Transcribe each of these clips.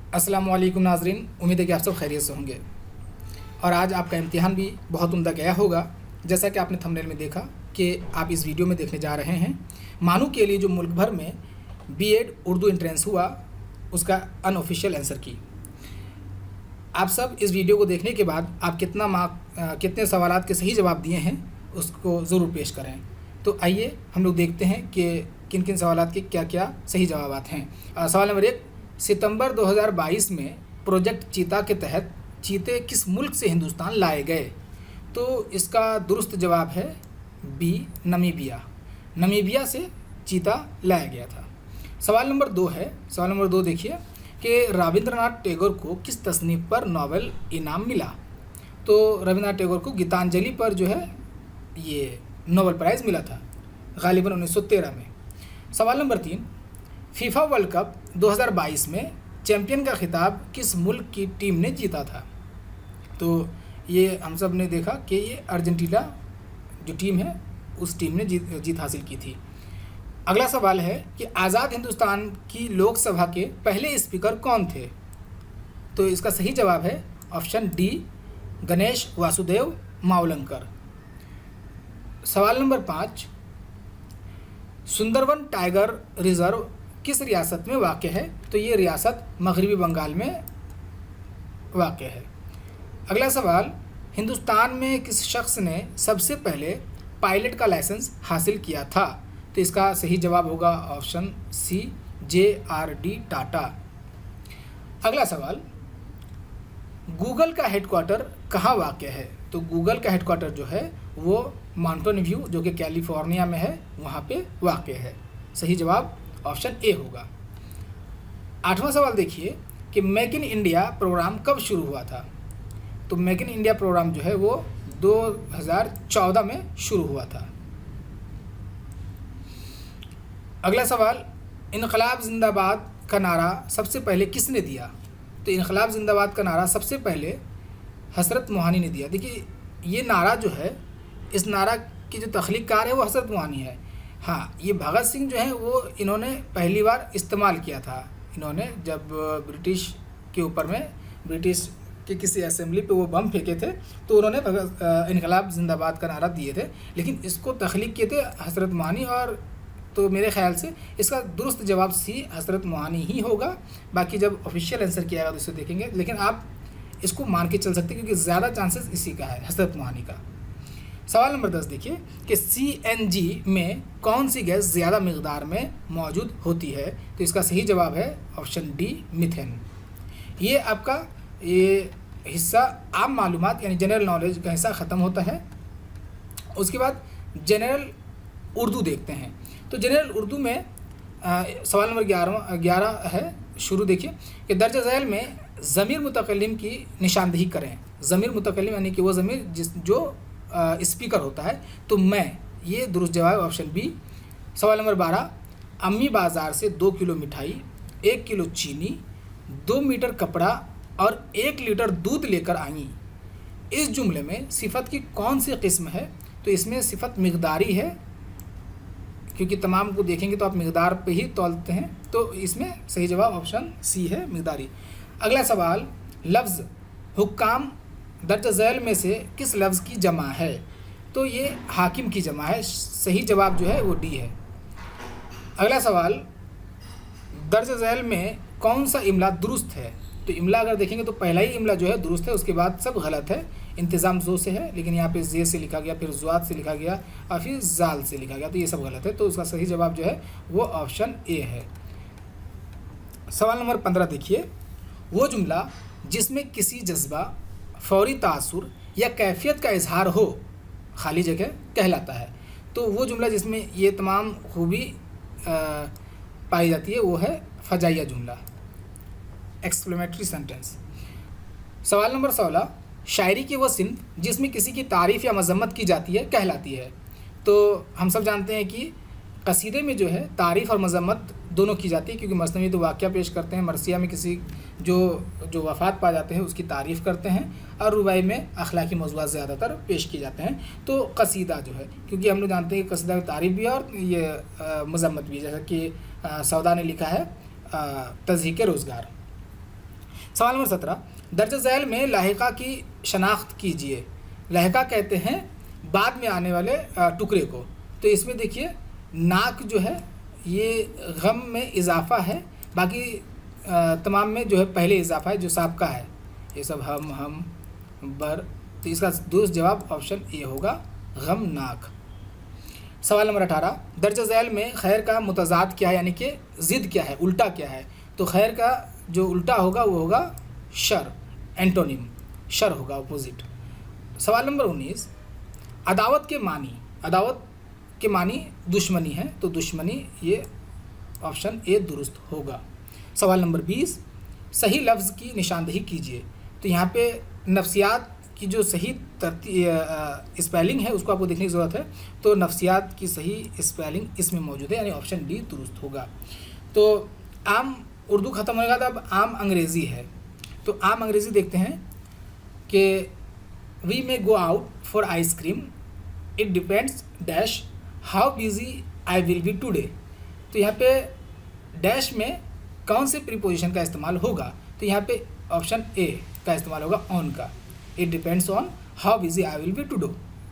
अस्सलाम वालेकुम नाज़रीन, उम्मीद है कि आप सब खैरियत से होंगे और आज आपका इम्तिहान भी बहुत उम्दा गया होगा। जैसा कि आपने थंबनेल में देखा कि आप इस वीडियो में देखने जा रहे हैं मानू के लिए जो मुल्क भर में बीएड उर्दू एंट्रेंस हुआ उसका अनऑफिशियल आंसर की। आप सब इस वीडियो को देखने के बाद आप कितने सवालात के सही जवाब दिए हैं उसको ज़रूर पेश करें। तो आइए हम लोग देखते हैं कि किन किन सवालात के क्या क्या सही जवाबात हैं। सवाल नंबर 1, सितंबर 2022 में प्रोजेक्ट चीता के तहत चीते किस मुल्क से हिंदुस्तान लाए गए? तो इसका दुरुस्त जवाब है बी, नमीबिया। नमीबिया से चीता लाया गया था। सवाल नंबर 2 है। सवाल नंबर 2 देखिए कि रविंद्रनाथ टैगोर को किस तसनीफ़ पर नोबेल इनाम मिला? तो रविंद्रनाथ टैगोर को गीतांजलि पर जो है ये नोबेल प्राइज़ मिला था गालिबन 1913 में। सवाल नंबर 3, फीफा वर्ल्ड कप 2022 में चैंपियन का खिताब किस मुल्क की टीम ने जीता था? तो ये हम सब ने देखा कि ये अर्जेंटीना जो टीम है उस टीम ने जीत हासिल की थी। अगला सवाल है कि आज़ाद हिंदुस्तान की लोकसभा के पहले स्पीकर कौन थे? तो इसका सही जवाब है ऑप्शन डी, गणेश वासुदेव मावलंकर। सवाल नंबर 5, सुंदरवन टाइगर रिजर्व किस रियासत में वाक़ है? तो ये रियासत मगरबी बंगाल में वाक़ है। अगला सवाल, हिंदुस्तान में किस शख्स ने सबसे पहले पायलट का लाइसेंस हासिल किया था? तो इसका सही जवाब होगा ऑप्शन सी, JRD टाटा। अगला सवाल, गूगल का हेडक्वार्टर कहाँ वाक़ है? तो गूगल का हेडक्वार्टर जो है वो माउंटेन व्यू जो कि कैलिफोर्निया में है वहाँ पे वाक़ है। सही जवाब ऑप्शन ए होगा। 8वां सवाल देखिए कि मेक इन इंडिया प्रोग्राम कब शुरू हुआ था? तो मेक इन इंडिया प्रोग्राम जो है वो 2014 में शुरू हुआ था। अगला सवाल, इनकलाब जिंदाबाद का नारा सबसे पहले किसने दिया? तो इनकलाब जिंदाबाद का नारा सबसे पहले हज़रत मोहानी ने दिया। देखिए ये नारा जो है, इस नारा की जो तख्लीक़कार है वो हज़रत मोहानी है। हाँ, ये भगत सिंह जो है वो इन्होंने पहली बार इस्तेमाल किया था। इन्होंने जब ब्रिटिश के ऊपर में ब्रिटिश के किसी असेंबली पे वो बम फेंके थे तो उन्होंने इनकलाब जिंदाबाद का नारा दिए थे, लेकिन इसको तख्लीक़ किए थे हज़रत मोहानी। और तो मेरे ख्याल से इसका दुरुस्त जवाब सी, हज़रत मोहानी ही होगा। बाकी जब ऑफिशियल आंसर किया जाएगा तो इसे देखेंगे, लेकिन आप इसको मान के चल सकते हैं क्योंकि ज़्यादा चांसेस इसी का है, हज़रत मोहानी का। सवाल नंबर 10 देखिए कि CNG में कौन सी गैस ज़्यादा मकदार में मौजूद होती है? तो इसका सही जवाब है ऑप्शन डी, मीथेन। ये आपका ये हिस्सा आम मालूमात यानी जनरल नॉलेज का हिस्सा ख़त्म होता है। उसके बाद जनरल उर्दू देखते हैं। तो जनरल उर्दू में सवाल नंबर 11 है। शुरू देखिए कि दर्ज झैल में ज़मीर मुतकल्लिम की निशानदेही करें। ज़मीर मुतकल्लिम यानी कि वो ज़मीर जो स्पीकर होता है। तो मैं, ये दुरुस्त जवाब ऑप्शन बी। सवाल नंबर 12, अम्मी बाज़ार से 2 किलो मिठाई, 1 किलो चीनी, 2 मीटर कपड़ा और 1 लीटर दूध लेकर आई। इस जुमले में सिफत की कौन सी किस्म है? तो इसमें सिफत मिक़दारी है, क्योंकि तमाम को देखेंगे तो आप मिक़दार पे ही तौलते हैं। तो इसमें सही जवाब ऑप्शन सी है, मिक़दारी। अगला सवाल, लफ्ज़ हुक्काम दर्ज झैल में से किस लफ्ज़ की जमा है? तो ये हाकिम की जमा है। सही जवाब जो है वो डी है। अगला सवाल, दर्ज झैल में कौन सा इमला दुरुस्त है? तो इमला अगर देखेंगे तो पहला ही इमला जो है दुरुस्त है, उसके बाद सब गलत है। इंतज़ाम जो से है, लेकिन यहाँ पे जे से लिखा गया, फिर ज़्वाद से लिखा गया और फिर जाल से लिखा गया, तो ये सब गलत है। तो उसका सही जवाब जो है वो ऑप्शन ए है। सवाल नंबर 15 देखिए, वो जुमला जिसमें किसी जज्बा, फौरी तासुर या कैफियत का इजहार हो खाली जगह कहलाता है। तो वो जुमला जिसमें ये तमाम खूबी पाई जाती है वो है फ़जाइया जुमला, एक्सक्लेमेटरी सेंटेंस। सवाल नंबर 16, शायरी की वो सिन्फ जिसमें किसी की तारीफ़ या मज़म्मत की जाती है कहलाती है। तो हम सब जानते हैं कि कसीदे में जो है तारीफ़ और मज़म्मत दोनों की जाती है, क्योंकि मसनवी तो वाक़या पेश करते हैं, मरसिया में किसी जो वफ़ात पा जाते हैं उसकी तारीफ़ करते हैं, और रुबाई में अखलाकी मौज़ूआत ज़्यादातर पेश किए जाते हैं। तो कसीदा जो है, क्योंकि हम लोग जानते हैं कि कसीदा की तारीफ़ भी है और ये मज़म्मत भी, जैसा कि सौदा ने लिखा है तज़हीक़ रोज़गार। सवाल नंबर 17, दर्ज झैल में लाहिका की शनाख्त कीजिए। लाहिका कहते हैं बाद में आने वाले टुकड़े को। तो इसमें देखिए नाक जो है ये गम में इजाफा है, बाकी तमाम में जो है पहले इजाफा है जो साबका है, ये सब हम बर। तो इसका दुरुस्त जवाब ऑप्शन ए होगा, गम नाक। सवाल नंबर 18, दर्ज झैल में खैर का मुतज़ाद क्या है, यानी कि ज़िद क्या है, उल्टा क्या है। तो खैर का जो उल्टा होगा वो होगा शर, एंटोनिम शर होगा, अपोजिट। सवाल नंबर 19, अदावत के मानी दुश्मनी है, तो दुश्मनी ये ऑप्शन ए दुरुस्त होगा। सवाल नंबर 20, सही लफ्ज़ की निशानदेही कीजिए। तो यहाँ पे नफ्सियात की जो सही स्पेलिंग है उसको आपको देखने की ज़रूरत है। तो नफ्सियात की सही स्पेलिंग इसमें मौजूद है, यानी ऑप्शन डी दुरुस्त होगा। तो आम उर्दू ख़त्म होगा, तो अब आम अंग्रेज़ी है। तो आम अंग्रेज़ी देखते हैं कि we may go out for ice cream, it depends dash how busy I will be today. तो यहाँ पे डैश में कौन से प्रीपोजिशन का इस्तेमाल होगा। तो यहाँ पे ऑप्शन ए का इस्तेमाल होगा, ऑन का। It depends on how busy I will be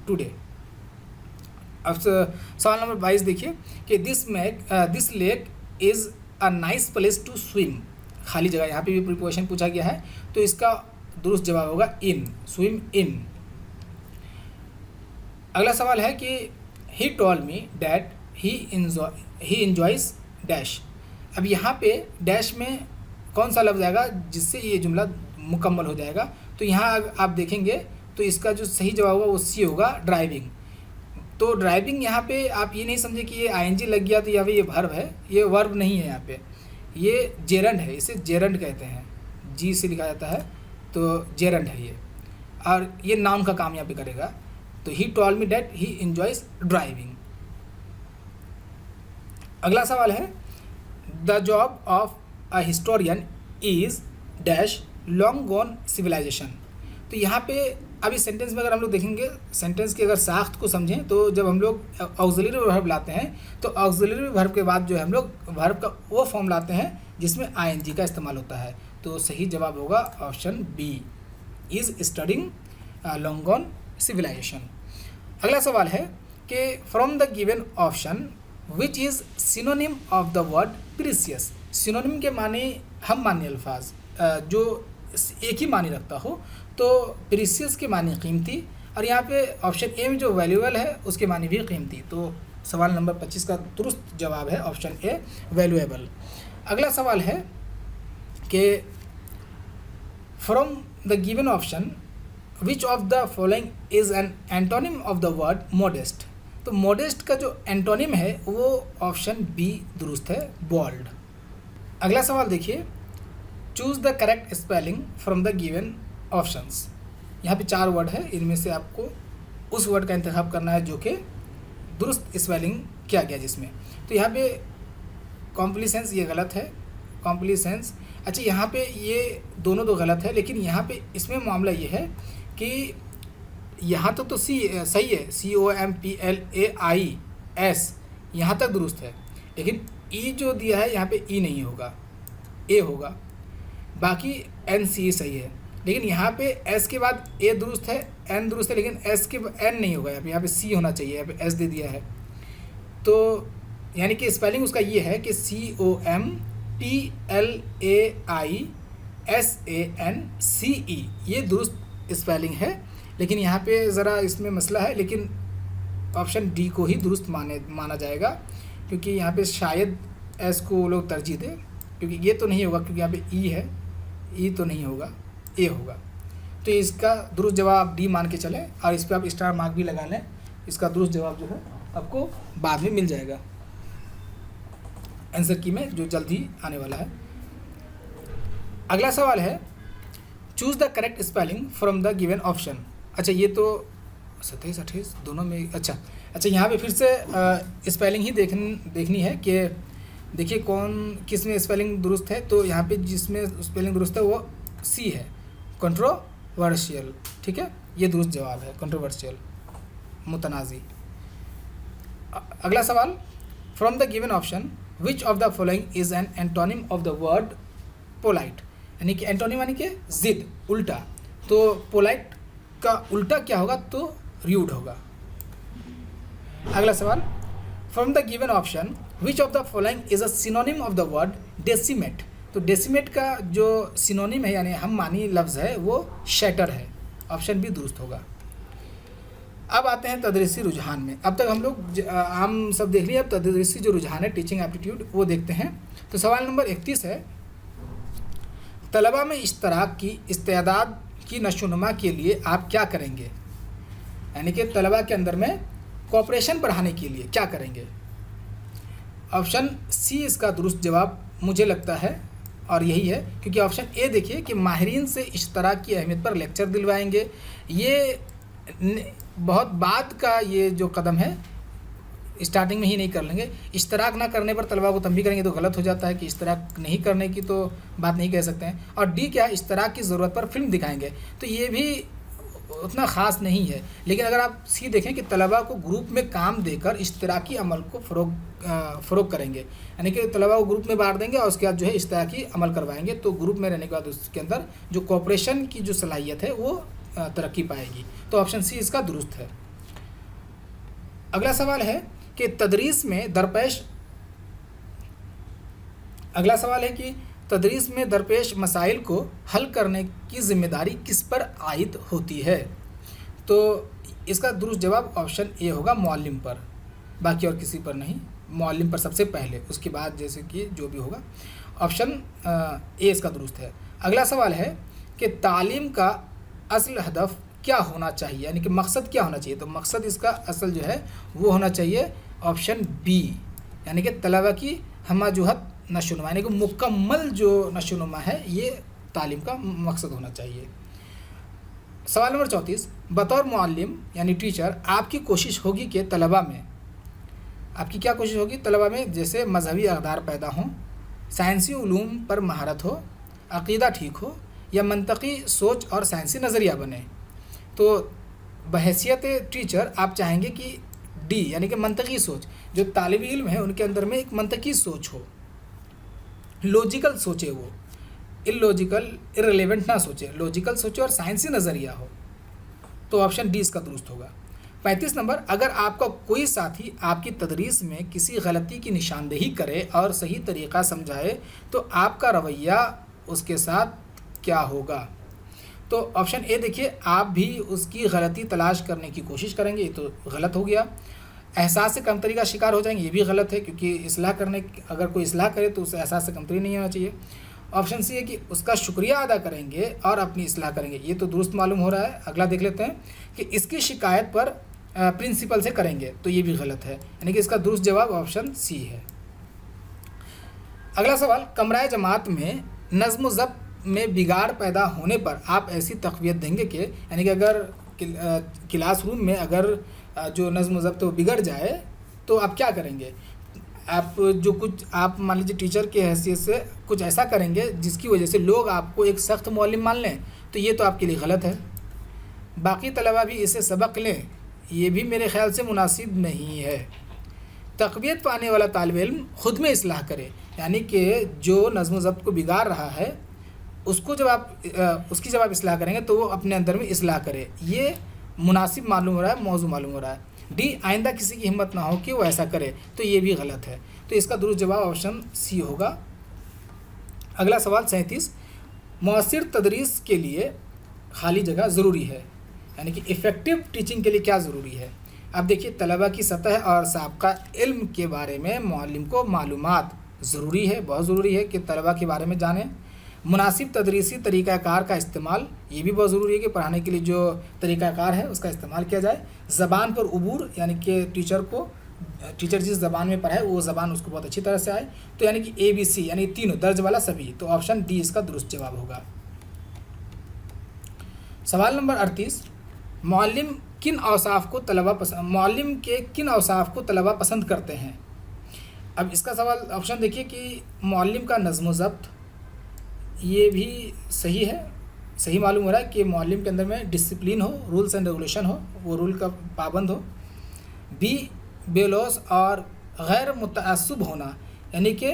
today. अब सवाल नंबर 22 देखिए कि this lake is a nice place to swim. खाली जगह, यहाँ पे भी प्रीपोजिशन पूछा गया है, तो इसका दुरुस्त जवाब होगा इन, स्विम इन। अगला सवाल है कि ही told me that he enjoys dash. अब यहाँ पे डैश में कौन सा लफ्ज़ आएगा जिससे ये जुमला मुकम्मल हो जाएगा। तो यहाँ आप देखेंगे तो इसका जो सही जवाब होगा वो सी होगा, ड्राइविंग। तो ड्राइविंग यहाँ पे आप ये नहीं समझे कि ये आईएनजी लग गया तो यहाँ पे ये वर्ब है, ये वर्ब नहीं है, यहाँ पे ये जेरंड है, इसे जेरंड कहते हैं, जी से लिखा जाता है, तो जेरंड है ये, और ये नाउन का काम यहाँ पे करेगा। तो he told me that he enjoys driving. अगला सवाल है the job of a historian is dash long gone civilisation. तो यहाँ पे अभी सेंटेंस में अगर हम लोग देखेंगे, सेंटेंस की अगर साख्त को समझें तो जब हम लोग ऑक्सिलरी वर्ब लाते हैं तो ऑक्सिलरी वर्ब के बाद जो है हम लोग वर्ब का वो फॉर्म लाते हैं जिसमें आईएनजी का इस्तेमाल होता है। तो सही जवाब होगा option B, is studying long gone civilisation. अगला सवाल है कि from the given option which is synonym of the word precious. Synonym के माने हम मान्य अल्फाज जो एक ही मानी रखता हो, तो प्रीसियस के माने कीमती, और यहाँ पे ऑप्शन ए में जो वैल्यूएबल है उसके माने भी कीमती। तो सवाल नंबर 25 का दुरुस्त जवाब है ऑप्शन ए, वैल्यूएबल। अगला सवाल है कि from the given option which of the following is an antonym of the word modest. तो मॉडेस्ट का जो एंटोनिम है वो ऑप्शन बी दुरुस्त है, बॉल्ड। अगला सवाल देखिए, choose the correct spelling from the given options. यहाँ पे 4 वर्ड है, इनमें से आपको उस वर्ड का इंतखाब करना है जो कि दुरुस्त स्पेलिंग किया गया जिसमें। तो यहाँ पे कॉम्प्लीसेंस ये गलत है, कॉम्प्लीसेंस। अच्छा, यहाँ पे ये दोनों तो गलत है, लेकिन यहाँ पे इसमें मामला ये है कि यहाँ तक तो सी सही है, COMPLAIS यहाँ तक दुरुस्त है, लेकिन ई जो दिया है यहाँ पे ई नहीं होगा, ए होगा। बाकी NC सही है, लेकिन यहाँ पे एस के बाद ए दुरुस्त है, एन दुरुस्त है, लेकिन एस के एन नहीं होगा, यहाँ पे सी होना चाहिए, यहाँ पे एस दे दिया है। तो यानी कि स्पेलिंग उसका ये है कि COMPLAISANCE, ये दुरुस्त स्पेलिंग है। लेकिन यहाँ पे ज़रा इसमें मसला है, लेकिन ऑप्शन डी को ही दुरुस्त माना जाएगा, क्योंकि यहाँ पे शायद एस को वो लोग तरजीह दें, क्योंकि ये तो नहीं होगा, क्योंकि यहाँ पे ई है, ई तो नहीं होगा, ए होगा। तो इसका दुरुस्त जवाब आप डी मान के चलें, और इस पर आप स्टार मार्क भी लगा लें। इसका दुरुस्त जवाब जो है आपको बाद में मिल जाएगा आंसर की में, जो जल्द ही आने वाला है। अगला सवाल है choose the correct spelling from the given option. अच्छा, ये तो 27 28 दोनों में। अच्छा, यहाँ पे फिर से स्पेलिंग ही देखनी है कि देखिए किस में स्पेलिंग दुरुस्त है। तो यहाँ पे जिसमें स्पेलिंग दुरुस्त है वो सी है, कंट्रोवर्शियल। ठीक है, ये दुरुस्त जवाब है, कंट्रोवर्शियल, मुतनाज़ी। अगला सवाल, from the given option which of the following is an antonym of the word polite. यानी कि एंटोनिम यानी कि जिद, उल्टा। तो पोलाइट का उल्टा क्या होगा? तो र्यूड होगा। अगला सवाल, from the given option which of the following is a synonym of the word decimate. तो डेसिमेट का जो सिनोनिम है यानी हम मानी लफ्ज़ है वो शैटर है। ऑप्शन बी दुरुस्त होगा। अब आते हैं तदरीसी रुझान में। अब तक हम लोग आम सब देख लिया, अब तदरीसी जो रुझान है टीचिंग एप्टीट्यूड वो देखते हैं। तो सवाल नंबर 31 है, तलबा में इश्तराक की इस्तेदाद की नशोनुमा के लिए आप क्या करेंगे? यानी कि तलबा के अंदर में कोऑपरेशन बढ़ाने के लिए क्या करेंगे? ऑप्शन सी इसका दुरुस्त जवाब मुझे लगता है, और यही है, क्योंकि ऑप्शन ए देखिए कि माहिरीन से इश्तराक की अहमियत पर लेक्चर दिलवाएंगे। ये बहुत बाद का ये जो कदम है, स्टार्टिंग में ही नहीं कर लेंगे। इश्तराक ना करने पर तलबा को तंबीह करेंगे तो गलत हो जाता है कि इश्तराक नहीं करने की तो बात नहीं कह सकते हैं। और डी क्या, इश्तराक की ज़रूरत पर फिल्म दिखाएंगे, तो ये भी उतना ख़ास नहीं है। लेकिन अगर आप सी देखें कि तलबा को ग्रुप में काम देकर इश्तराकी अमल को फ़रोग करेंगे, यानी कि तलबा को ग्रुप में बांट देंगे और उसके बाद जो है इश्तराकी अमल करवाएंगे, तो ग्रुप में रहने के बाद उसके अंदर जो कोऑपरेशन की जो सलाहियत है वो तरक्की पाएगी। तो ऑप्शन सी इसका दुरुस्त है। अगला सवाल है कि तदरीस में दरपेश मसाइल को हल करने की ज़िम्मेदारी किस पर आयद होती है? तो इसका दुरुस्त जवाब ऑप्शन ए होगा, मुअल्लिम पर, बाकी और किसी पर नहीं। मुअल्लिम पर सबसे पहले, उसके बाद जैसे कि जो भी होगा। ऑप्शन ए इसका दुरुस्त है। अगला सवाल है कि तालीम का असल हदफ क्या होना चाहिए, यानी कि मकसद क्या होना चाहिए? तो मकसद इसका असल जो है वो होना चाहिए ऑप्शन बी, यानी कि तलबा की हमाजुहत नशोनुमा, यानी कि मुकम्मल जो नशोनुमा है ये तालीम का मकसद होना चाहिए। सवाल नंबर 34, बतौर मुअल्लिम यानी टीचर आपकी कोशिश होगी कि तलबा में, आपकी क्या कोशिश होगी? तलबा में जैसे मजहबी अक़दार पैदा हों, साइंसी उलूम पर महारत हो, अक़ीदा ठीक हो, या मंतकी सोच और साइंसी नज़रिया बने। तो बहैसियत टीचर आप चाहेंगे कि डी, यानी कि मंतकी सोच, जो तालिब इल्म है उनके अंदर में एक मंतकी सोच हो, लॉजिकल सोचे, वो इलॉजिकल इररिलेवेंट ना सोचे, लॉजिकल सोचे और साइंसी नज़रिया हो। तो ऑप्शन डी इसका दुरुस्त होगा। 35 नंबर, अगर आपका कोई साथी आपकी तदरीस में किसी गलती की निशानदेही करे और सही तरीक़ा समझाए तो आपका रवैया उसके साथ क्या होगा? तो ऑप्शन ए देखिए, आप भी उसकी गलती तलाश करने की कोशिश करेंगे, ये तो गलत हो गया। एहसास से कमतरी का शिकार हो जाएंगे, ये भी गलत है, क्योंकि इस्लाह करने, अगर कोई इस्लाह करे तो उसे एहसास से कमतरी नहीं होना चाहिए। ऑप्शन सी है कि उसका शुक्रिया अदा करेंगे और अपनी इस्लाह करेंगे, ये तो दुरुस्त मालूम हो रहा है। अगला देख लेते हैं कि इसकी शिकायत पर प्रिंसिपल से करेंगे, तो ये भी गलत है, यानी कि इसका दुरुस्त जवाब ऑप्शन सी है। अगला सवाल, कमराए जमात में नज़्म ज़ब्त में बिगाड़ पैदा होने पर आप ऐसी तक़वियत देंगे कि, यानी कि अगर क्लासरूम में अगर जो नज़्म ज़ब्त वो बिगड़ जाए तो आप क्या करेंगे? आप जो कुछ, आप मान लीजिए टीचर की हैसियत से कुछ ऐसा करेंगे जिसकी वजह से लोग आपको एक सख्त मुअल्लिम मान लें, तो ये तो आपके लिए गलत है। बाकी तलबा भी इससे सबक लें, ये भी मेरे ख़्याल से मुनासिब नहीं है। तक़वियत पाने वाला तालिब इल्म ख़ुद में इस्लाह करे, यानी कि जो नज़्म ज़ब्त को बिगाड़ रहा है उसको जब आप उसकी जब आप इस्लाह करेंगे तो वो अपने अंदर में इस्लाह करे, ये मुनासिब मालूम हो रहा है, मौजू मालूम हो रहा है। डी, आइंदा किसी की हिम्मत ना हो कि वो ऐसा करे, तो ये भी गलत है। तो इसका दुरुस्त जवाब ऑप्शन सी होगा। अगला सवाल 37, मौसर तदरीस के लिए खाली जगह ज़रूरी है, यानी कि इफ़ेक्टिव टीचिंग के लिए क्या ज़रूरी है? अब देखिए, तलबा की सतह और साबका इल्म के बारे में मुअल्लिम को मालूमात ज़रूरी है, बहुत ज़रूरी है कि तलबा के बारे में जानें। मुनासिब तदरीसी तरीक़ाकार का इस्तेमाल, ये भी बहुत ज़रूरी है कि पढ़ाने के लिए जो तरीक़ाकार है उसका इस्तेमाल किया जाए। ज़बान पर उबूर, यानी कि टीचर जिस ज़बान में पढ़ाए वो ज़बान उसको बहुत अच्छी तरह से आए। तो यानी कि ABC, यानी तीनों दर्ज वाला सभी, तो ऑप्शन डी इसका दुरुस्त जवाब होगा। सवाल नंबर 38, मुअल्लिम के किन औसाफ़ को तलबा पसंद करते हैं? अब इसका सवाल ऑप्शन देखिए कि मुअल्लिम का नज़्म ज़ब्त, ये भी सही है, सही मालूम हो रहा है कि मुअल्लिम के अंदर में डिसिप्लिन हो, रूल्स एंड रेगुलेशन हो, वो रूल का पाबंद हो। बी, बेलौस और गैर मुतअस्सिब होना, यानी कि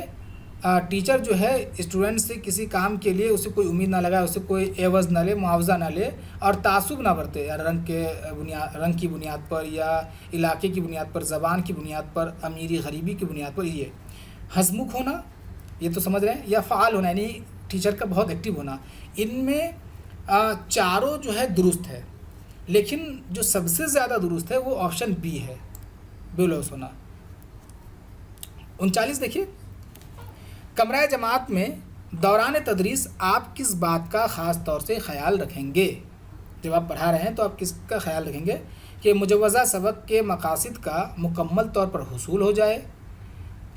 टीचर जो है स्टूडेंट से किसी काम के लिए उसे कोई उम्मीद ना लगाए, उसे कोई एवज़ ना ले, मुआवजा ना ले और तासुब ना बरते, या रंग की बुनियाद पर या इलाके की बुनियाद पर, ज़बान की बुनियाद पर, अमीरी गरीबी की बुनियाद पर। ये हंसमुख होना, ये तो समझ रहे हैं, या फ़ाल होना यानी टीचर का बहुत एक्टिव होना, इनमें चारों जो है दुरुस्त है, लेकिन जो सबसे ज़्यादा दुरुस्त है वो ऑप्शन बी है, बेलौस होना। 39 देखिए, कमरा जमात में दौरान तदरीस आप किस बात का ख़ास तौर से ख्याल रखेंगे? जब आप पढ़ा रहे हैं तो आप किसका ख्याल रखेंगे कि मुजव्वज़ा सबक के मकासद का मुकम्मल तौर पर हुसूल हो जाए,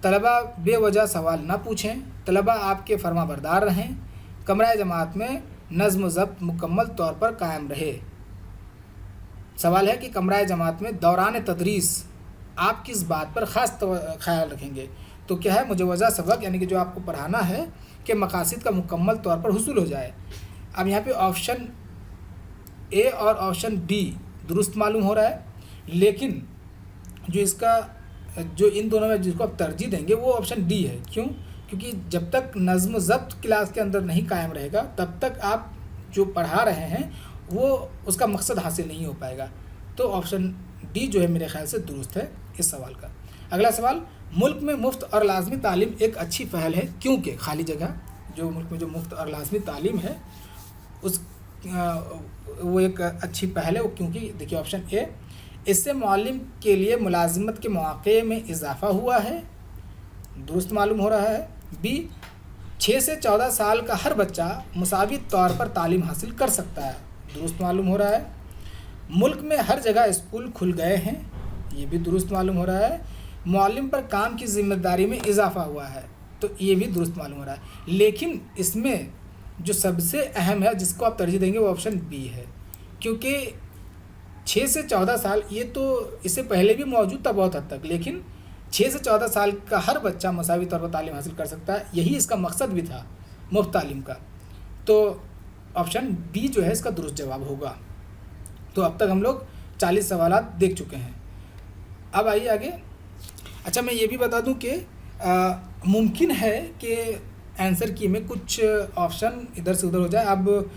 तलबा बेवजह सवाल ना पूछें, तलबा आपके फरमाबरदार रहें, कमरा जमात में नज़्म ज़ब्त मुकम्मल तौर पर कायम रहे। सवाल है कि कमरा जमात में दौरान तदरीस आप किस बात पर ख़ास ख्याल रखेंगे? तो क्या है, मुजव्वज़ा सबक यानी कि जो आपको पढ़ाना है कि मकासद का मुकम्मल तौर पर हुसूल हो जाए। अब यहाँ पे ऑप्शन ए और ऑप्शन डी दुरुस्त मालूम हो रहा है, लेकिन जो इन दोनों में जिसको आप तरजीह देंगे वो ऑप्शन डी है। क्यों? क्योंकि जब तक नज़्म ज़ब्त क्लास के अंदर नहीं कायम रहेगा तब तक आप जो पढ़ा रहे हैं वो उसका मकसद हासिल नहीं हो पाएगा। तो ऑप्शन डी जो है मेरे ख्याल से दुरुस्त है इस सवाल का। अगला सवाल, मुल्क में मुफ्त और लाजमी तालीम एक अच्छी पहल है क्योंकि, खाली जगह, जो मुल्क में जो मुफ्त और लाजमी तालीम है वो एक अच्छी पहल है वो क्योंकि, देखिए ऑप्शन ए, इससे मुअल्लिम के लिए मुलाजिमत के मौक़े में इजाफ़ा हुआ है, दुरुस्त मालूम हो रहा है। बी, 6 से 14 साल का हर बच्चा मुसावी तौर पर तालीम हासिल कर सकता है, दुरुस्त मालूम हो रहा है। मुल्क में हर जगह स्कूल खुल गए हैं, ये भी दुरुस्त मालूम हो रहा है। मुअल्लिम पर काम की ज़िम्मेदारी में इजाफ़ा हुआ है, तो ये भी दुरुस्त मालूम हो रहा है। लेकिन इसमें जो सबसे अहम है जिसको आप तरजीह देंगे वो ऑप्शन बी है, क्योंकि 6 से 14 साल ये तो इससे पहले भी मौजूद था बहुत हद तक, लेकिन 6 से 14 साल का हर बच्चा मसावी तौर पर तालीम हासिल कर सकता है, यही इसका मकसद भी था मुफ्त तालीम का। तो ऑप्शन बी जो है इसका दुरुस्त जवाब होगा। तो अब तक हम लोग 40 सवालात देख चुके हैं। अब आइए आगे। अच्छा, मैं ये भी बता दूं कि मुमकिन है कि आंसर की में कुछ ऑप्शन इधर से उधर हो जाए। अब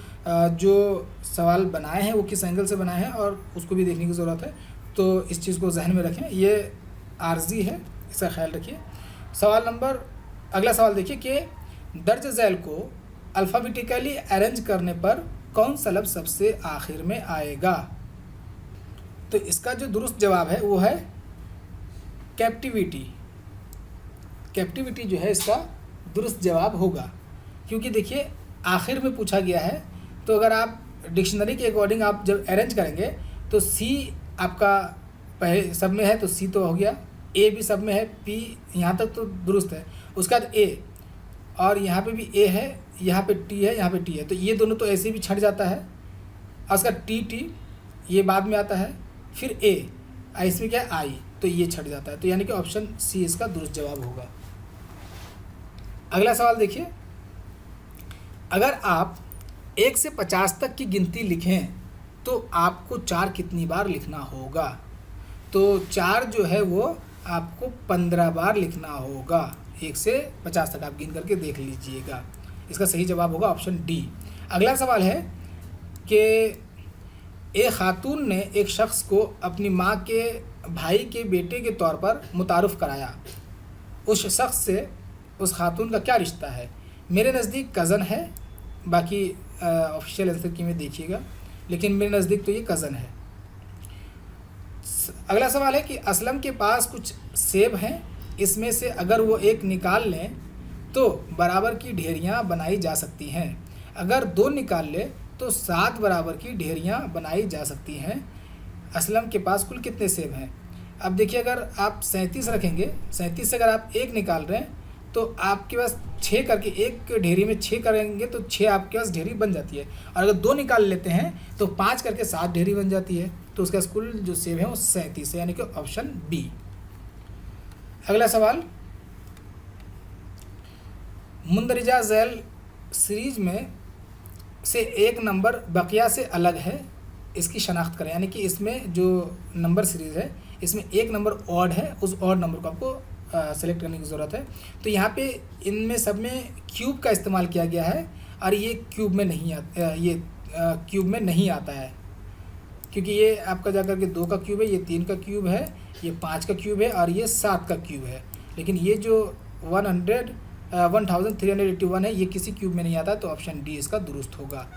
जो सवाल बनाए हैं वो किस एंगल से बनाए हैं और उसको भी देखने की ज़रूरत है, तो इस चीज़ को जहन में रखें, ये आर्जी है, इसका ख्याल रखिए। अगला सवाल देखिए कि दर्ज झैल को अल्फ़ाबेटिकली अरेंज करने पर कौन सा लफ्ज़ सबसे आखिर में आएगा? तो इसका जो दुरुस्त जवाब है वो है कैप्टिविटी। कैप्टिविटी जो है इसका दुरुस्त जवाब होगा, क्योंकि देखिए आखिर में पूछा गया है, तो अगर आप डिक्शनरी के अकॉर्डिंग आप जब अरेंज करेंगे तो सी आपका पहले सब में है तो सी तो हो गया, ए भी सब में है, पी यहाँ तक तो दुरुस्त है, उसके बाद ए, और यहाँ पे भी ए है, यहाँ पे टी है, यहाँ पे टी है, तो ये दोनों तो ऐसे भी छट जाता है, और उसका टी ये बाद में आता है, फिर ए, इसमें क्या है आई, तो ये छट जाता है, तो यानी कि ऑप्शन सी इसका दुरुस्त जवाब होगा। अगला सवाल देखिए, अगर आप 1 से 50 तक की गिनती लिखें तो आपको 4 कितनी बार लिखना होगा? तो 4 जो है वो आपको 15 बार लिखना होगा। 1 से 50 तक आप गिन करके देख लीजिएगा। इसका सही जवाब होगा ऑप्शन डी। अगला सवाल है कि एक खातून ने एक शख्स को अपनी माँ के भाई के बेटे के तौर पर मुतारुफ़ कराया। उस शख्स से उस खातून का क्या रिश्ता है? मेरे नज़दीक कज़न है, बाकी ऑफिशियल आंसर की में देखिएगा, लेकिन मेरे नज़दीक तो ये कज़न है। अगला सवाल है कि असलम के पास कुछ सेब हैं, इसमें से अगर वो एक निकाल लें तो बराबर की ढेरियाँ बनाई जा सकती हैं, अगर 2 निकाल ले तो 7 बराबर की ढेरियाँ बनाई जा सकती हैं। असलम के पास कुल कितने सेब हैं? अब देखिए, अगर आप 37 रखेंगे, 37 से अगर आप 1 निकाल रहे हैं तो आपके पास 6 करके, एक ढेरी में 6 करेंगे तो 6 आपके पास ढेरी बन जाती है, और अगर 2 निकाल लेते हैं तो 5 करके 7 ढेरी बन जाती है, तो उसका कुल जो सेब है वो 37 है, यानी कि ऑप्शन बी। अगला सवाल, मुंदरिजा झैल सीरीज में से एक नंबर बकिया से अलग है, इसकी शनाख्त करें। यानी कि इसमें जो नंबर सीरीज़ है इसमें एक नंबर ऑड है, उस ऑड नंबर को आपको सेलेक्ट करने की ज़रूरत है। तो यहाँ पे इनमें सब में क्यूब का इस्तेमाल किया गया है और ये क्यूब में नहीं क्यूब में नहीं आता है, क्योंकि ये आपका जाकर के 2 का क्यूब है, ये 3 का क्यूब है, ये 5 का क्यूब है और ये 7 का क्यूब है। लेकिन ये जो 1381 है, ये किसी क्यूब में नहीं आता, तो ऑप्शन डी इसका दुरुस्त होगा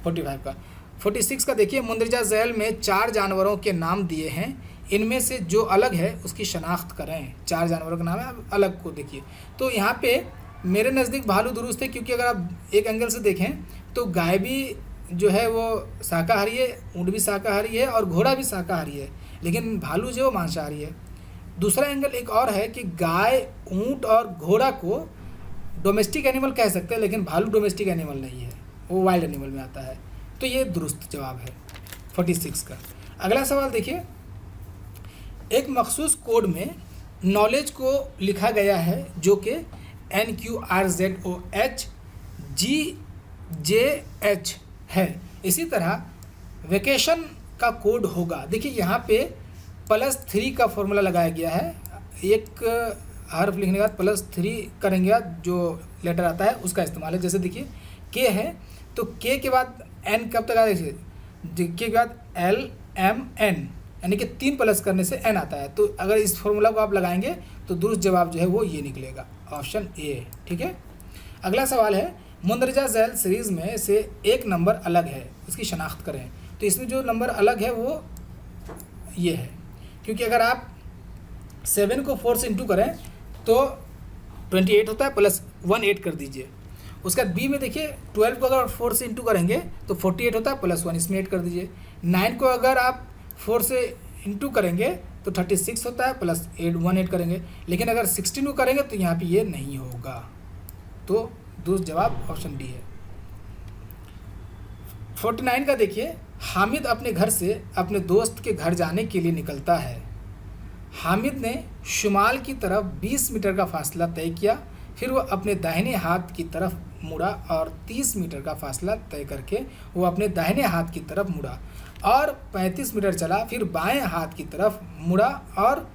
45 का। 46 का देखिए, मुंदरजा झैल में 4 जानवरों के नाम दिए हैं, इनमें से जो अलग है उसकी शनाख्त करें। 4 जानवरों का नाम है, अब अलग को देखिए। तो यहाँ पे मेरे नज़दीक भालू दुरुस्त है, क्योंकि अगर आप एक एंगल से देखें तो गाय भी जो है वो शाकाहारी है, ऊँट भी शाकाहारी है और घोड़ा भी शाकाहारी है, लेकिन भालू जो है वो मांसाहारी है। दूसरा एंगल एक और है कि गाय, ऊँट और घोड़ा को डोमेस्टिक एनिमल कह सकते हैं, लेकिन भालू डोमेस्टिक एनिमल नहीं है, वो वाइल्ड एनिमल में आता है। तो ये दुरुस्त जवाब है 46 का। अगला सवाल देखिए, एक मखसूस कोड में नॉलेज को लिखा गया है जो कि NQRZOHGJH है। इसी तरह वेकेशन का कोड होगा। देखिए यहाँ पे +3 का फॉर्मूला लगाया गया है, एक हर्फ लिखने के बाद +3 करेंगे, जो लेटर आता है उसका इस्तेमाल है। जैसे देखिए के है तो के के बाद एन कब तक आएगा, के के बाद LMN, यानी कि 3 प्लस करने से एन आता है। तो अगर इस फॉर्मूला को आप लगाएंगे तो दुरुस्त जवाब जो है वो ये निकलेगा, ऑप्शन ए। ठीक है। अगला सवाल है, मुंदरजा झैल सीरीज़ में से एक नंबर अलग है, उसकी शनाख्त करें। तो इसमें जो नंबर अलग है वो ये है, क्योंकि अगर आप 7 को 4 से इंटू करें तो 28 होता है, +1 ऐड कर दीजिए। उसके बाद बी में देखिए 12 को अगर 4 से इंटू करेंगे तो 48 होता है, +1 इसमें ऐड कर दीजिए। 9 को अगर आप 4 से इंटू करेंगे तो 36 होता है, +1 ऐड करेंगे। लेकिन अगर 16 को करेंगे तो यहाँ पे ये नहीं होगा, तो दूसरा जवाब ऑप्शन डी है। 49 का देखिए, हामिद अपने घर से अपने दोस्त के घर जाने के लिए निकलता है। हामिद ने शुमाल की तरफ 20 मीटर का फासला तय किया, फिर वह अपने दाहिने हाथ की तरफ मुड़ा और 30 मीटर का फासला तय करके वो अपने दाहिने हाथ की तरफ मुड़ा और 35 मीटर चला, फिर बाएं हाथ की तरफ मुड़ा और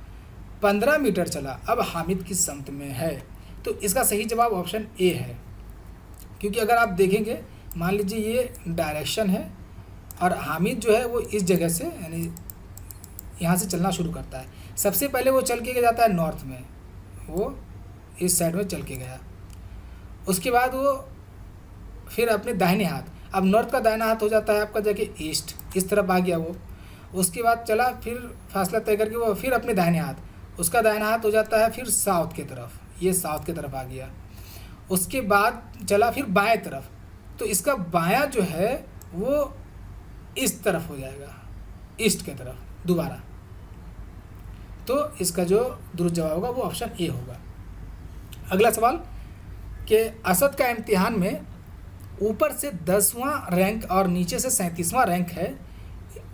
15 मीटर चला। अब हामिद किस समत में है? तो इसका सही जवाब ऑप्शन ए है, क्योंकि अगर आप देखेंगे, मान लीजिए ये डायरेक्शन है और हामिद जो है वो इस जगह से, यानी यहाँ से चलना शुरू करता है। सबसे पहले वो चल के जाता है नॉर्थ में, वो इस साइड में चल के गया। उसके बाद वो फिर अपने दाहिने हाथ, अब नॉर्थ का दाहिना हाथ हो जाता है आपका जाके ईस्ट, इस तरफ आ गया वो। उसके बाद चला, फिर फासला तय करके वो फिर अपने दाहिने हाथ, उसका दाहिना हाथ हो जाता है फिर साउथ की तरफ, ये साउथ की तरफ आ गया। उसके बाद चला फिर बाएं तरफ, तो इसका बायां जो है वो इस तरफ हो जाएगा, ईस्ट की तरफ दोबारा। तो इसका जो दुरुस्त जवाब होगा वो ऑप्शन ए होगा। अगला सवाल कि असद का इम्तिहान में ऊपर से 10वां रैंक और नीचे से 37वां रैंक है,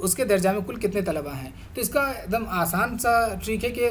उसके दर्जा में कुल कितने तलबा हैं? तो इसका एकदम आसान सा ट्रिक है कि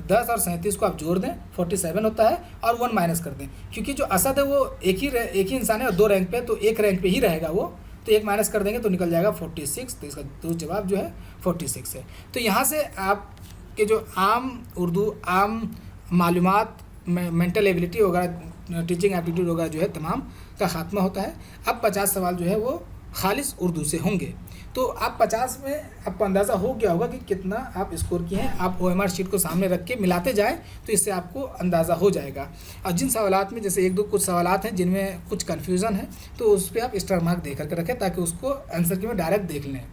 10 और 37 को आप जोड़ दें, 47 होता है, और 1 माइनस कर दें, क्योंकि जो असद है वो एक ही इंसान है और 2 रैंक पे, तो 1 रैंक पे ही रहेगा वो, तो 1 माइनस कर देंगे तो निकल जाएगा 46। तो इसका दुरुस्त जवाब जो है 46 है। तो यहाँ से आपके जो आम उर्दू, आम मालूमात, मेंटल एबिलिटी वगैरह, टीचिंग एप्टीट्यूड वगैरह जो है तमाम का खात्मा होता है। अब 50 सवाल जो है वो खालिस उर्दू से होंगे। तो आप 50 में आपको अंदाज़ा हो गया होगा कि कितना आप स्कोर किए हैं। आप OMR शीट को सामने रख के मिलाते जाएं तो इससे आपको अंदाज़ा हो जाएगा। और जिन सवालात में जैसे एक दो कुछ सवालात हैं जिनमें कुछ कन्फ्यूज़न है तो उस पर आप स्टार मार्क दे करके रखें ताकि उसको आंसर की में डायरेक्ट देख लें।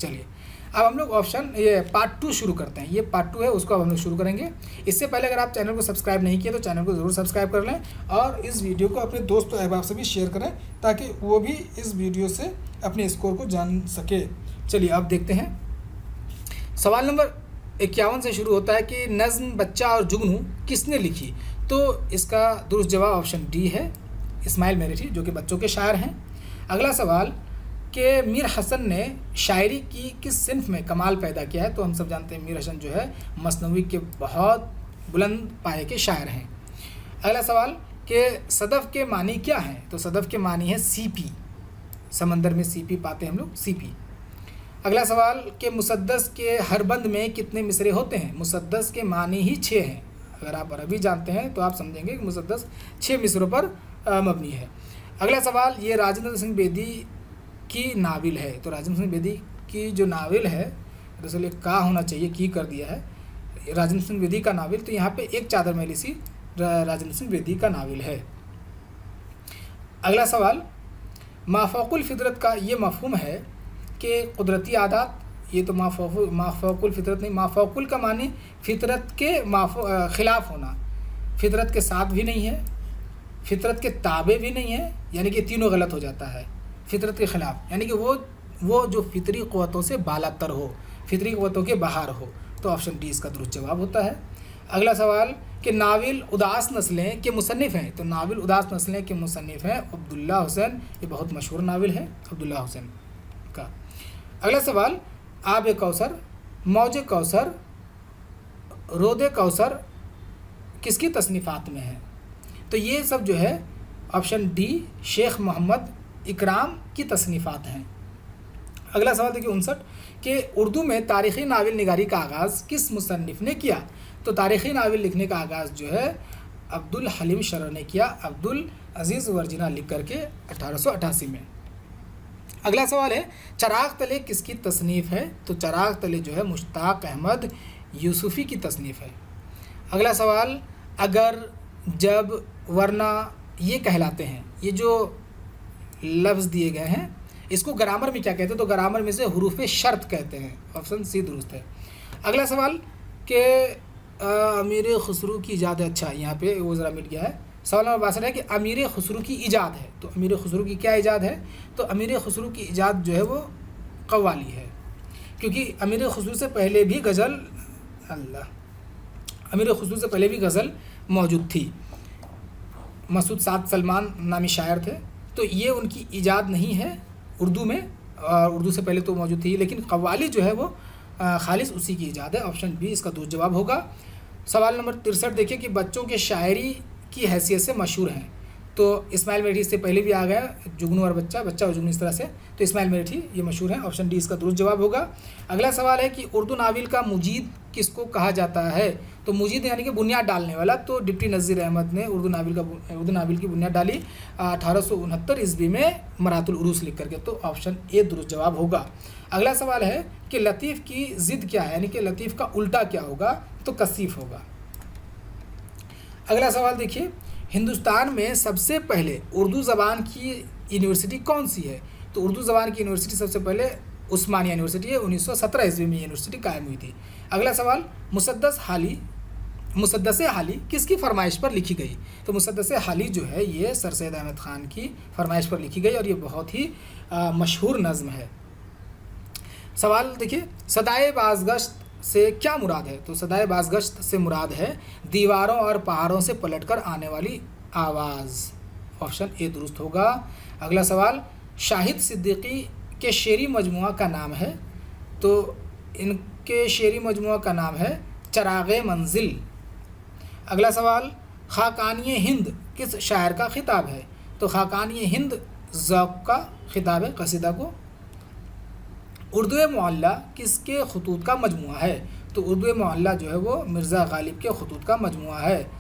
चलिए अब हम लोग ये पार्ट 2 शुरू करते हैं। ये पार्ट 2 है, उसको अब हम लोग शुरू करेंगे। इससे पहले अगर आप चैनल को सब्सक्राइब नहीं किए तो चैनल को ज़रूर सब्सक्राइब कर लें और इस वीडियो को अपने दोस्तों अहबाब से भी शेयर करें ताकि वो भी इस वीडियो से अपने स्कोर को जान सके। चलिए अब देखते हैं। सवाल नंबर 51 से शुरू होता है कि नज़्म बच्चा और जुगनू किसने लिखी? तो इसका दुरुस्त जवाब ऑप्शन डी है, इस्माइल मेरठी, जो कि बच्चों के शायर हैं। अगला सवाल कि मीर हसन ने शायरी की किस सिन्फ में कमाल पैदा किया है? तो हम सब जानते हैं मीर हसन जो है मसनवी के बहुत बुलंद पाए के शायर हैं। अगला सवाल कि सदफ़ के मानी क्या हैं? तो सदफ़ के मानी है सीपी, समंदर में सीपी पाते हैं हम लोग, सीपी। अगला सवाल कि मुसद्दस के हर बंद में कितने मिसरे होते हैं? मुसद्दस के मानी ही 6 हैं। अगर आप अरबी जानते हैं तो आप समझेंगे कि मुसद्दस 6 मिसरों पर मबनी है। अगला सवाल, ये राजेंद्र सिंह बेदी की नाविल है। तो राजेंद्र सिंह बेदी की जो नाविल है, दरअसल का होना चाहिए, की कर दिया है, राजेंद्र सिंह बेदी का नाविल, तो यहाँ पे एक चादर में लिसी राजेंद्र सिंह बेदी का नाविल है। अगला सवाल, माफ़ौकुल फ़ितरत का ये मफ़हूम है कि कुदरती आदात, ये तो माफ़ौकुल फ़ितरत नहीं, माफ़ौकुल का माने फ़ितरत के ख़िलाफ़ होना, फ़ितरत के साथ भी नहीं है, फ़ितरत के ताबे भी नहीं है, यानी कि तीनों गलत हो जाता है। फ़ितरत के ख़िलाफ़ यानी कि वो जो फ़ितरी क़ुव्वतों से बालातर हो, फ़ितरी क़ुव्वतों के बाहर हो, तो ऑप्शन डी इसका दुरुस्त जवाब होता है। अगला सवाल कि नाविल उदास नस्लें के मुसन्निफ़ हैं। तो नाविल उदास नस्लें के मुसन्निफ़ हैं अब्दुल्ला हुसैन, ये बहुत मशहूर नाविल है अब्दुल्ला हुसैन का। अगला सवाल, आब कौसर, मौज कौसर, रोद कौसर किसकी तसनीफ़ात में है? तो ये सब जो है ऑप्शन डी शेख मोहम्मद इकराम की तसनीफ़ात हैं। अगला सवाल देखिए 59 कि उर्दू में तारीख़ी नावल निगारी का आगाज़ किस मुसन्निफ़ ने किया? तो तारीख़ी नावल लिखने का आगाज़ जो है अब्दुल हलीम शरर ने किया, अब्दुल अज़ीज़ वर्जिना लिख करके 1888 में। अगला सवाल है, चराग़ तले किसकी तसनीफ़ है? तो चराग़ तले जो है मुश्ताक़ अहमद यूसुफ़ी की तसनीफ़ है। अगला सवाल, अगर, जब, वरना ये कहलाते हैं, ये जो लफ्ज़ दिए गए हैं इसको ग्रामर में क्या कहते हैं? तो ग्रामर में से हुरूफ़ शर्त कहते हैं, ऑप्शन सी दुरुस्त है। अगला सवाल कि अमीर खुसरू की ईजाद है, अच्छा यहाँ पे वो ज़रा मिट गया है, सवाल नंबर 62 है कि अमीर खुसरू की ईजाद है। तो अमीर खुसरू की क्या ईजाद है? तो अमीर खुसरू की ईजाद जो है वो कव्वाली है, क्योंकि अमीर खुसरू से पहले भी गज़ल अमीर खुसरू से पहले भी गज़ल मौजूद थी। मसूद साद सलमान नामी शायर थे, तो ये उनकी ईजाद नहीं है उर्दू में, और उर्दू से पहले तो मौजूद थी, लेकिन कव्वाली जो है वो खालिस उसी की ईजाद है। ऑप्शन बी इसका दुरुस्त जवाब होगा। सवाल नंबर 63 देखिए कि बच्चों के शायरी की हैसियत से मशहूर हैं। तो इस्माइल मेरठी इससे पहले भी आ गया, जुगनू और बच्चा, बच्चा और जुगनू इस तरह से, तो इस्माइल मेरठी ये मशहूर हैं। ऑप्शन डी इसका दुरुस्त जवाब होगा। अगला सवाल है कि उर्दू नावल का मुजीद किसको कहा जाता है? तो मुजीद यानी कि बुनियाद डालने वाला, तो डिप्टी नज़ीर अहमद ने उर्दू नावल की बुनियाद डाली 1869 ईस्वी में मरातुल उरूस लिख करके, तो ऑप्शन ए दुरुस्त जवाब होगा। अगला सवाल है कि लतीफ़ की ज़िद क्या है, यानी कि लतीफ़ का उल्टा क्या होगा? तो कसीफ़ होगा। अगला सवाल देखिए, हिंदुस्तान में सबसे पहले उर्दू ज़बान की यूनिवर्सिटी कौन सी है? तो उर्दू ज़बान की यूनिवर्सिटी सबसे पहले उस्मानिया यूनिवर्सिटी है, 1917 ईस्वी में यूनिवर्सिटी कायम हुई थी। अगला सवाल, मुसद्दस हाली किसकी फरमाइश पर लिखी गई? तो मुसद्दस हाली जो है ये सर सैयद अहमद ख़ान की फरमाइश पर लिखी गई और ये बहुत ही मशहूर नज़्म है। सवाल देखिए, सदाए बाज़गश्त से क्या मुराद है? तो सदाए बाज़गश्त से मुराद है दीवारों और पहाड़ों से पलटकर आने वाली आवाज़। ऑप्शन ए दुरुस्त होगा। अगला सवाल, शाहिद सिद्दीकी के शेरी मजमुआ का नाम है? तो इनके शेरी मजमुआ का नाम है चराग़े मंजिल। अगला सवाल, खाकानी हिंद किस शायर का खिताब है? तो खाकानी हिंद ज़ौक़ का खिताब है कसीदा को। उर्दू मुअल्ला किसके खतूत का मजमुआ है? तो उर्दू मुअल्ला जो है वो मिर्ज़ा गालिब के खतूत का मजमुआ है।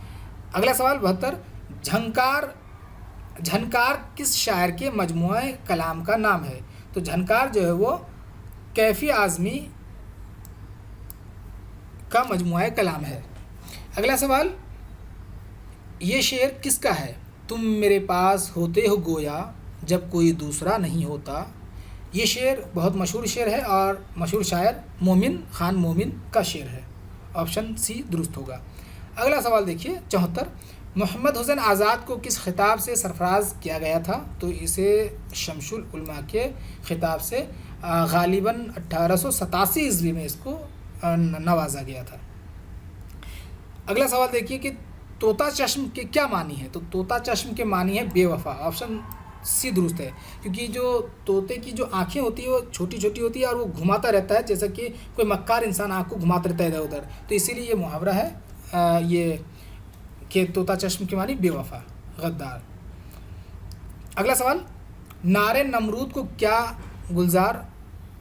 अगला सवाल 72, झनकार किस शायर के मजमुआ कलाम का नाम है? तो झनकार जो है वो कैफ़ी आज़मी का मजमुआ कलाम है। अगला सवाल, ये शेर किसका है? तुम मेरे पास होते हो गोया जब कोई दूसरा नहीं होता। ये शेर बहुत मशहूर शेर है और मशहूर शायर मोमिन ख़ान मोमिन का शेर है। ऑप्शन सी दुरुस्त होगा। अगला सवाल देखिए 74, मोहम्मद हुसैन आज़ाद को किस खिताब से सरफराज किया गया था? तो इसे शमसुल उलमा के खिताब से गालिबन 1887 ईस्वी में इसको नवाजा गया था। अगला सवाल देखिए कि तोता चश्म के क्या मानी है? तो तोता चश्म के मानी है बेवफा। ऑप्शन सी दुरुस्त है, क्योंकि जो तोते की जो आँखें होती है वो छोटी छोटी होती है और वो घुमाता रहता है, जैसा कि कोई मक्कार इंसान आँख को घुमाता रहता है इधर उधर, तो इसीलिए ये मुहावरा है ये कि तोता चश्म की मानी बेवफा, गद्दार। अगला सवाल, नारे नमरूद को क्या गुलजार,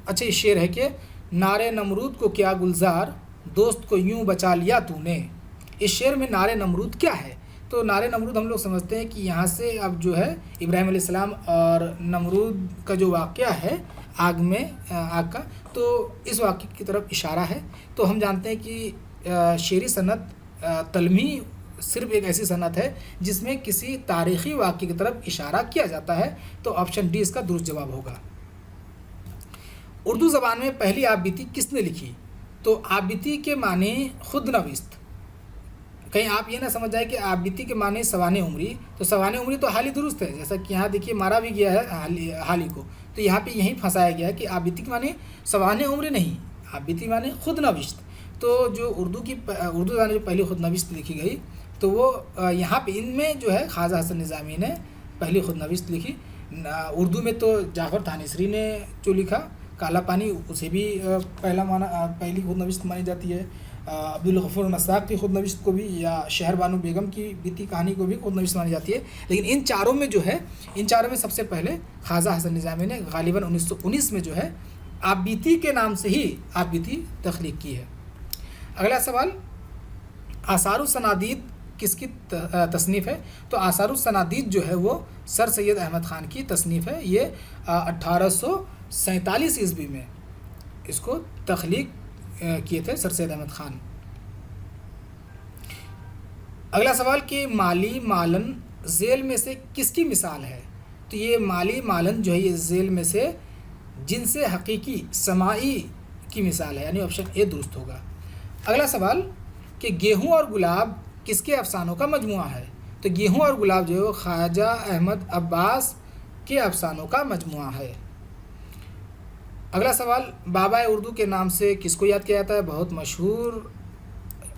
अच्छा ये शेर है कि नारे नमरूद को क्या गुलजार दोस्त को यूं बचा लिया तूने। इस शेर में नारे नमरूद क्या है? तो नारे नमरूद हम लोग समझते हैं कि यहाँ से अब जो है इब्राहिम अलैहिस्सलाम और नमरूद का जो वाक़या है आग में आग का, तो इस वाक़े की तरफ इशारा है। तो हम जानते हैं कि शेरी सनत तलमी सिर्फ़ एक ऐसी सनत है जिसमें किसी तारीख़ी वाक़े की तरफ इशारा किया जाता है। तो ऑप्शन डी इसका दुरुस्त जवाब होगा। उर्दू ज़बान में पहली आप बीती किसने लिखी? तो आप बीती के माने खुद नविस्त। कहीं आप ये ना समझ जाए कि आप बीती के माने सवाने उम्री, तो सवाने उम्री तो हाल ही दुरुस्त है, जैसा कि यहाँ देखिए मारा भी गया है हाल ही को, तो यहाँ पे यहीं फंसाया गया है कि आप बीती के माने सवाने उम्री नहीं, आप बीती माने खुद नविस्त। तो जो उर्दू ज़बान में जो पहली खुद नविस्त लिखी गई, तो वो यहाँ पे इनमें जो है ख्वाजा हसन निज़ामी ने पहली खुद नविस्त लिखी। उर्दू में तो जाफ़र थानेसरी ने जो लिखा काला पानी, उसे भी पहली खुद नविस्त मानी जाती है। अब्दुल गफ़ूर नस्साक की खुद नविस्त को भी, या शहर बानो बेगम की बीती कहानी को भी खुद नविस्त मानी जाती है। लेकिन इन चारों में सबसे पहले ख्वाजा हसन निज़ामी ने गालिबन 1919 में जो है आप बीती के नाम से ही आप बीती तख्लीक की है। अगला सवाल, आसारुस सनादीद किसकी तसनीफ़ है? तो आसारुस सनादीद जो है वो सर सैयद अहमद ख़ान की तसनीफ़ है। ये 1847 ईस्वी में इसको तख्लीक किए थे सर सैयद अहमद ख़ान। अगला सवाल कि माली मालन ज़ेल में से किसकी मिसाल है? तो ये माली मालन जो है ये ज़ेल में से जिनसे हकीकी समाई की मिसाल है, यानी ऑप्शन ए दुरुस्त होगा। अगला सवाल कि गेहूँ और गुलाब किसके अफसानों का मजमुआ है? तो गेहूँ और गुलाब जो है वो ख्वाजा अहमद अब्बास के अफसानों का मजमुआ है। अगला सवाल, बाबा उर्दू के नाम से किसको याद किया जाता है? बहुत मशहूर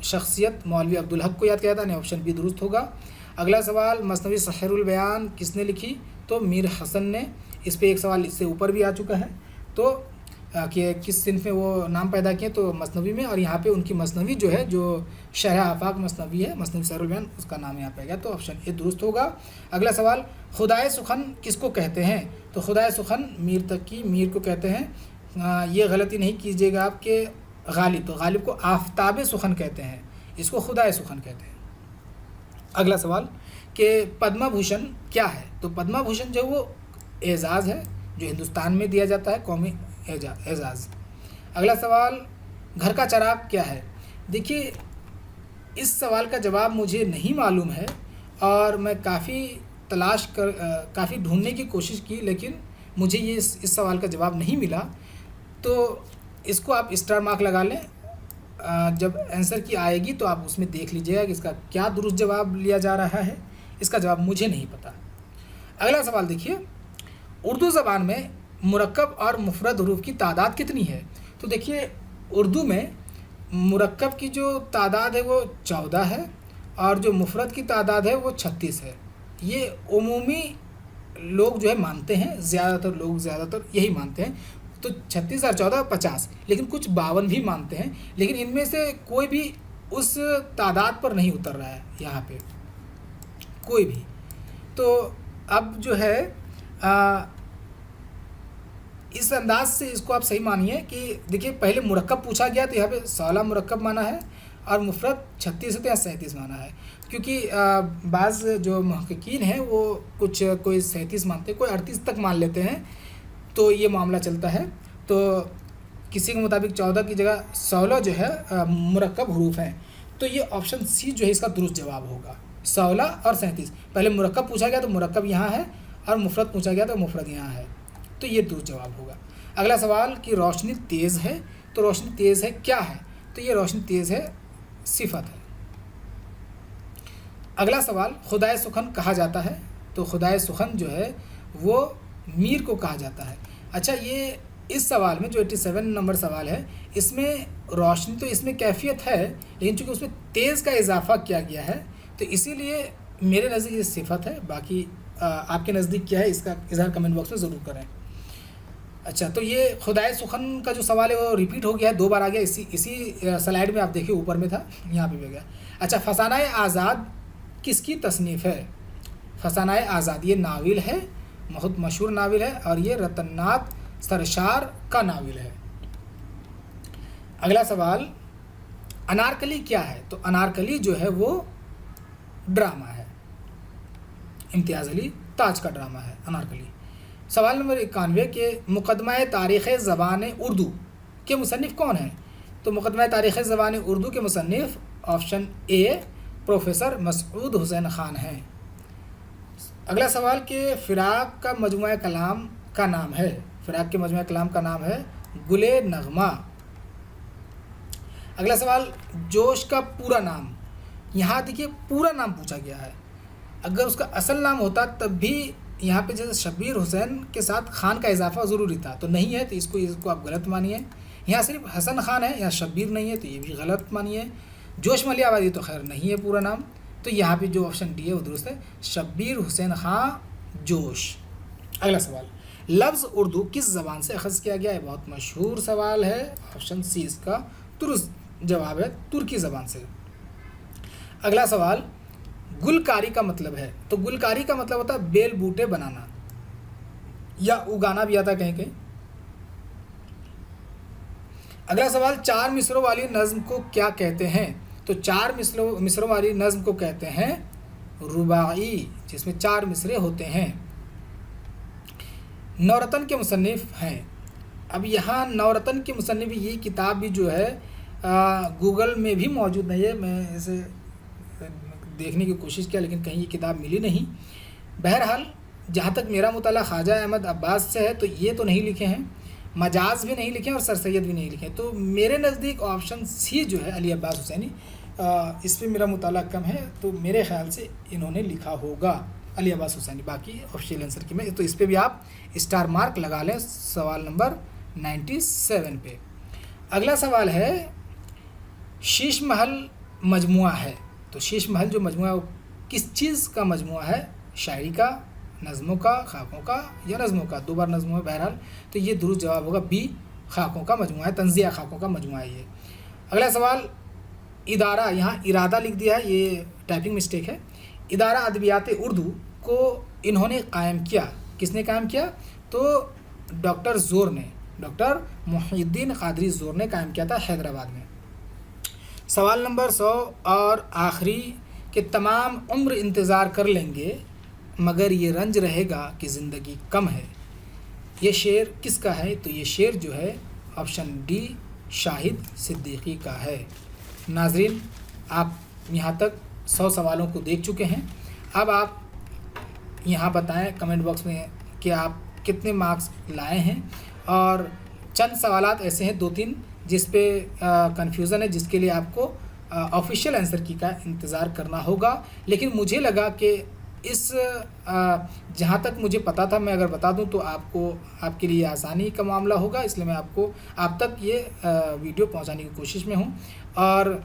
शख्सियत मौलवी अब्दुल हक को याद किया जाता है, ऑप्शन बी दुरुस्त होगा। अगला सवाल, मसनवी सहरुल बयान किसने लिखी? तो मीर हसन ने। इस पे एक सवाल इससे ऊपर भी आ चुका है, तो कि किस सिन्फ में वो नाम पैदा किए, तो मसनवी में, और यहाँ पे उनकी मसनवी जो है जो शरह आफाक मसनवी है, मसनवी सहरुल बयान, उसका नाम यहाँ पे आ गया, तो ऑप्शन ए दुरुस्त होगा। अगला सवाल, खुदाए सुखन किसको कहते हैं? तो खुदाए सुखन मीर तकी मीर को कहते हैं। ये गलती नहीं कीजिएगा आपके गालिब, तो गालिब को आफ्ताब सुखन कहते हैं, इसको खुदाए सुखन कहते हैं। अगला सवाल कि पद्मा भूषण क्या है? तो पद्मा भूषण जो वो एजाज़ है जो हिंदुस्तान में दिया जाता है, कौमी एजाज़। अगला सवाल, घर का चराग क्या है? देखिए इस सवाल का जवाब मुझे नहीं मालूम है और मैं काफ़ी ढूंढने की कोशिश की, लेकिन मुझे ये इस सवाल का जवाब नहीं मिला। तो इसको आप स्टार मार्क लगा लें, जब आंसर की आएगी तो आप उसमें देख लीजिएगा कि इसका क्या दुरुस्त जवाब लिया जा रहा है। इसका जवाब मुझे नहीं पता। अगला सवाल देखिए, उर्दू ज़बान में मुरक्कब और मुफरद हरूफ की तादाद कितनी है? तो देखिए उर्दू में मुरक्कब की जो तादाद है वो 14 है और जो मुफरद की तादाद है वो 36 है। ये उमूमी लोग जो है मानते हैं, ज़्यादातर यही मानते हैं। तो 36 और 14 50, लेकिन कुछ 52 भी मानते हैं, लेकिन इनमें से कोई भी उस तादाद पर नहीं उतर रहा है यहाँ पे कोई भी। तो अब जो है इस अंदाज से इसको आप सही मानिए कि देखिए पहले मुरक्कब पूछा गया तो यहाँ पे 16 मुरक्कब माना है और मुफरद 36 या 37 माना है, क्योंकि बाज़ जो मुहक्किकीन हैं वो कोई 37 मानते हैं, कोई 38 तक मान लेते हैं, तो ये मामला चलता है। तो किसी के मुताबिक 14 की जगह 16 जो है मुरक्कब हरूफ हैं, तो ये ऑप्शन सी जो है इसका दुरुस्त जवाब होगा। 16 और 37, पहले मुरक्कब पूछा गया तो मुरक्कब यहाँ है और मुफरद पूछा गया तो मुफरद यहाँ है, तो ये दुरुस्त जवाब होगा। अगला सवाल कि रोशनी तेज़ है, तो रोशनी तेज़ है क्या है? तो ये रोशनी तेज़ है सिफत है। अगला सवाल, खुदाए सुखन कहा जाता है, तो खुदाए सुखन जो है वो मीर को कहा जाता है। अच्छा, ये इस सवाल में जो 87 नंबर सवाल है इसमें रोशनी तो इसमें कैफियत है, लेकिन चूँकि उसमें तेज़ का इजाफा किया गया है तो इसीलिए मेरे नज़दीक ये सिफत है। बाकी आपके नज़दीक क्या है इसका इज़हार कमेंट बॉक्स में ज़रूर करें। अच्छा, तो ये खुदाए सुखन का जो सवाल है वो रिपीट हो गया है, 2 बार आ गया, इसी स्लाइड में आप देखिए ऊपर में था, यहाँ पे भी गया। अच्छा, फसानाए आज़ाद किसकी तसनीफ़ है? फसानाए आज़ाद ये नाविल है, बहुत मशहूर नाविल है और ये रतननाथ सरशार का नाविल है। अगला सवाल, अनारकली क्या है? तो अनारकली जो है वो ड्रामा है, इम्तियाज़ अली ताज का ड्रामा है अनारकली। सवाल नंबर 91 के मुकदमा तारीख़ ज़बान उर्दू के मुसन्निफ़ कौन हैं? तो मुकदमा तारीख़ ज़बान उर्दू के मुसन्निफ़ ऑप्शन ए प्रोफेसर मसऊद हुसैन ख़ान हैं। अगला सवाल के फ़िराक का मजमुआ कलाम का नाम है, फ़िराक के मजमुआ कलाम का नाम है गुले नगमा। अगला सवाल जोश का पूरा नाम, यहाँ देखिए पूरा नाम पूछा गया है, अगर उसका असल नाम होता तब भी यहाँ पे जैसे शब्बीर हुसैन के साथ खान का इजाफा ज़रूरी था, तो नहीं है, तो इसको आप गलत मानिए। यहाँ सिर्फ हसन खान है, यहाँ शब्बीर नहीं है, तो ये भी गलत मानिए। जोश मलियाबादी तो खैर नहीं है पूरा नाम, तो यहाँ पे जो ऑप्शन डी है वो दुरुस्त है, शब्बीर हुसैन खां जोश। अगला सवाल, लफ्ज़ उर्दू किस ज़बान से अखज़ किया गया है? बहुत मशहूर सवाल है, ऑप्शन सी इसका दुरुस्त जवाब है, तुर्की ज़बान से। अगला सवाल, गुलकारी का मतलब है? तो गुलकारी का मतलब होता है बेल बूटे बनाना या उगाना भी आता कहीं कहीं। अगला सवाल, चार मिसरों वाली नज़्म को क्या कहते हैं? तो चार मिसरों वाली नज़्म को कहते हैं रुबाई, जिसमें चार मिसरे होते हैं। नवरत्न के मुसन्निफ़ हैं। अब यहाँ नवरत्न के मुसन्निफ़, ये किताब भी जो है गूगल में भी मौजूद नहीं है, मैं इसे देखने की कोशिश किया लेकिन कहीं ये किताब मिली नहीं। बहरहाल जहाँ तक मेरा मुताला ख्वाजा अहमद अब्बास से है, तो ये तो नहीं लिखे हैं, मजाज भी नहीं लिखे हैं और सर सैयद भी नहीं लिखे हैं, तो मेरे नज़दीक ऑप्शन सी जो है अली अब्बास हुसैनी, इस पर मेरा मुताला कम है, तो मेरे ख़्याल से इन्होंने लिखा होगा अली अब्बास हुसैनी। बाकी ऑफिशियल आंसर की में, तो इस पर भी आप स्टार मार्क लगा लें सवाल नंबर 97 पे। अगला सवाल है, शीश महल मजमुआ है, तो शीश महल जो मजमुआ है किस चीज़ का मजमुआ है? शायरी का, नज़मों का, खाकों का या नज़मों का? 2 बार नज़मों है बहरहाल, तो ये दुरुस्त जवाब होगा बी, खाकों का मजमुआ है, तंज़िया खाकों का मजमुआ है ये। अगला सवाल, इदारा, यहाँ इरादा लिख दिया है, ये टाइपिंग मिस्टेक है। इदारा अदबियात उर्दू को इन्होंने कायम किया, किसने कायम किया? तो डॉक्टर ज़ोर ने, डॉक्टर मुहिउद्दीन क़ादरी ज़ोर ने कायम किया था हैदराबाद में। सवाल नंबर 100 और आखिरी, कि तमाम उम्र इंतज़ार कर लेंगे मगर ये रंज रहेगा कि ज़िंदगी कम है, ये शेर किसका है? तो ये शेर जो है ऑप्शन डी शाहिद सिद्दीकी का है। नाज़रीन, आप यहाँ तक 100 सवालों को देख चुके हैं। अब आप यहाँ बताएं कमेंट बॉक्स में कि आप कितने मार्क्स लाए हैं, और चंद सवालात ऐसे हैं 2-3 जिस पे कन्फ्यूज़न है, जिसके लिए आपको ऑफिशियल आंसर की का इंतज़ार करना होगा। लेकिन मुझे लगा कि इस जहाँ तक मुझे पता था मैं अगर बता दूं तो आपके लिए आसानी का मामला होगा, इसलिए मैं आप तक ये वीडियो पहुंचाने की कोशिश में हूं। और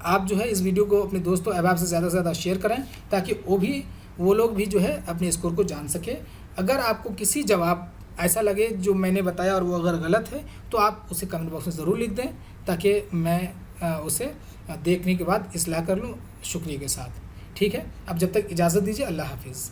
आप जो है इस वीडियो को अपने दोस्तों अहबाब से ज़्यादा शेयर करें, ताकि वो लोग भी जो है अपने स्कोर को जान सके। अगर आपको किसी जवाब ऐसा लगे जो मैंने बताया और वो अगर गलत है, तो आप उसे कमेंट बॉक्स में ज़रूर लिख दें, ताकि मैं उसे देखने के बाद इस्लाह कर लूँ शुक्रिया के साथ। ठीक है, अब जब तक इजाज़त दीजिए, अल्लाह हाफिज़।